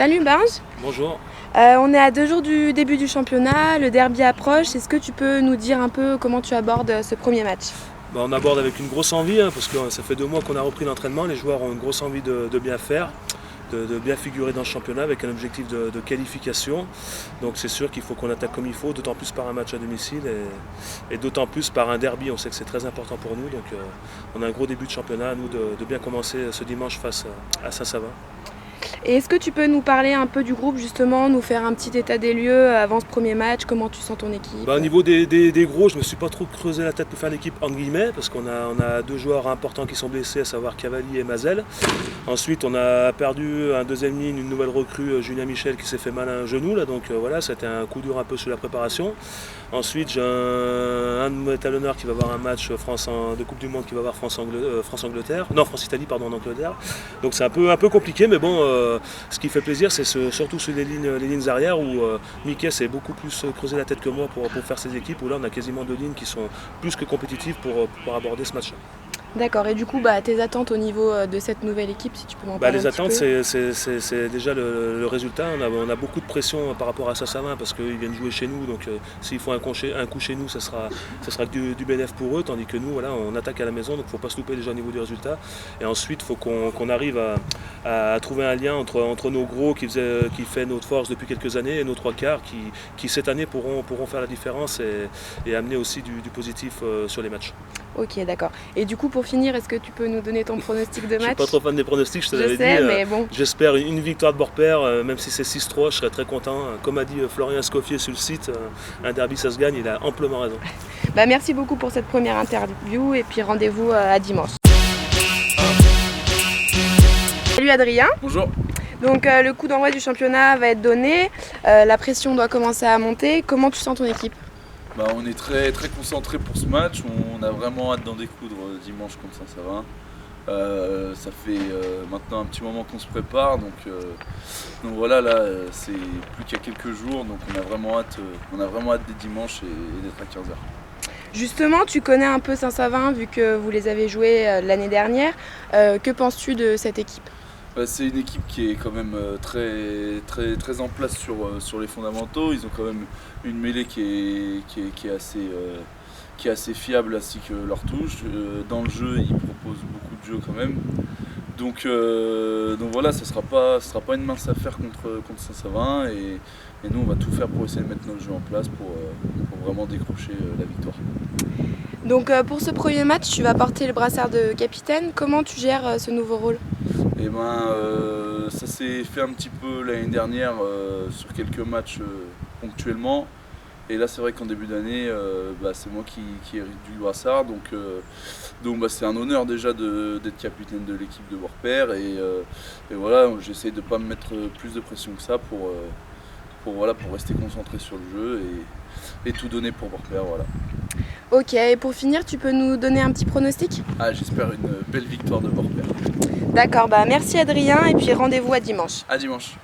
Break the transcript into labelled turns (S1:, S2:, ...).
S1: Salut Benj.
S2: Bonjour.
S1: On est à 2 jours du début du championnat, le derby approche. Est-ce que tu peux nous dire un peu comment tu abordes ce premier match?
S2: On aborde avec une grosse envie, parce que ça fait 2 mois qu'on a repris l'entraînement. Les joueurs ont une grosse envie de bien faire, de bien figurer dans le championnat avec un objectif de qualification. Donc c'est sûr qu'il faut qu'on attaque comme il faut, d'autant plus par un match à domicile et d'autant plus par un derby. On sait que c'est très important pour nous. Donc on a un gros début de championnat à nous de bien commencer ce dimanche face à Saint-Savin.
S1: Et est-ce que tu peux nous parler un peu du groupe justement, nous faire un petit état des lieux avant ce premier match? Comment tu sens ton équipe?
S2: Au niveau des gros, je ne me suis pas trop creusé la tête pour faire l'équipe entre guillemets, parce qu'on a 2 joueurs importants qui sont blessés, à savoir Cavalli et Mazel. Ensuite, on a perdu un deuxième ligne, une nouvelle recrue, Julien Michel, qui s'est fait mal à un genou. Là, donc voilà, c'était un coup dur un peu sur la préparation. Ensuite, j'ai un de mes talonneurs qui va avoir un match de Coupe du Monde qui va avoir France-Italie en Angleterre. Donc c'est un peu compliqué, mais bon, ce qui fait plaisir, c'est surtout sur les lignes arrière où Mickey s'est beaucoup plus creusé la tête que moi pour faire ses équipes, où là on a quasiment 2 lignes qui sont plus que compétitives pour aborder ce match-là.
S1: D'accord, et du coup tes attentes au niveau de cette nouvelle équipe, si tu peux m'en parler
S2: Les
S1: un petit
S2: attentes,
S1: peu.
S2: c'est déjà le résultat. On a beaucoup de pression par rapport à Saint-Savin parce qu'ils viennent jouer chez nous, donc s'ils font un coup chez nous, ça sera du bénéfice pour eux, tandis que nous, voilà, on attaque à la maison, donc il ne faut pas se louper déjà au niveau du résultat. Et ensuite, il faut qu'on arrive à trouver un lien entre nos gros qui fait notre force depuis quelques années et nos 3 quarts qui cette année pourront faire la différence et amener aussi du positif sur les matchs.
S1: Ok, d'accord. Et du coup, pour finir, est-ce que tu peux nous donner ton pronostic de match?
S2: Je suis pas trop fan des pronostics, je te l'avais dit.
S1: Mais bon.
S2: J'espère une victoire de Beaurepaire, même si c'est 6-3, je serais très content. Comme a dit Florian Escoffier sur le site, un derby ça se gagne, il a amplement raison.
S1: Merci beaucoup pour cette première interview et puis rendez-vous à dimanche. Salut Adrien.
S3: Bonjour.
S1: Donc le coup d'envoi du championnat va être donné, la pression doit commencer à monter. Comment tu sens ton équipe?
S3: On est très concentré pour ce match, on a vraiment hâte d'en découdre dimanche contre Saint-Savin. Ça fait maintenant un petit moment qu'on se prépare, donc voilà, là c'est plus qu'à quelques jours, donc on a vraiment hâte des dimanches et d'être à 15h.
S1: Justement, tu connais un peu Saint-Savin vu que vous les avez joués l'année dernière. Que penses-tu de cette équipe?
S3: C'est une équipe qui est quand même très en place sur les fondamentaux. Ils ont quand même une mêlée qui est assez fiable ainsi que leur touche. Dans le jeu, ils proposent beaucoup de jeux quand même. Donc voilà, ça sera pas une mince affaire contre Saint-Savin et nous on va tout faire pour essayer de mettre notre jeu en place pour vraiment décrocher la victoire.
S1: Donc pour ce premier match, tu vas porter le brassard de capitaine. Comment tu gères ce nouveau rôle?
S3: Ça s'est fait un petit peu l'année dernière sur quelques matchs ponctuellement. Et là c'est vrai qu'en début d'année, c'est moi qui hérite du brassard. Donc c'est un honneur déjà d'être capitaine de l'équipe de Beaurepaire. Et voilà, j'essaie de ne pas me mettre plus de pression que ça pour rester concentré sur le jeu et tout donner pour Beaurepaire. Voilà.
S1: Ok, et pour finir, tu peux nous donner un petit pronostic?
S3: J'espère une belle victoire de Beaurepaire.
S1: D'accord, merci Adrien et puis rendez-vous à dimanche.
S3: À dimanche.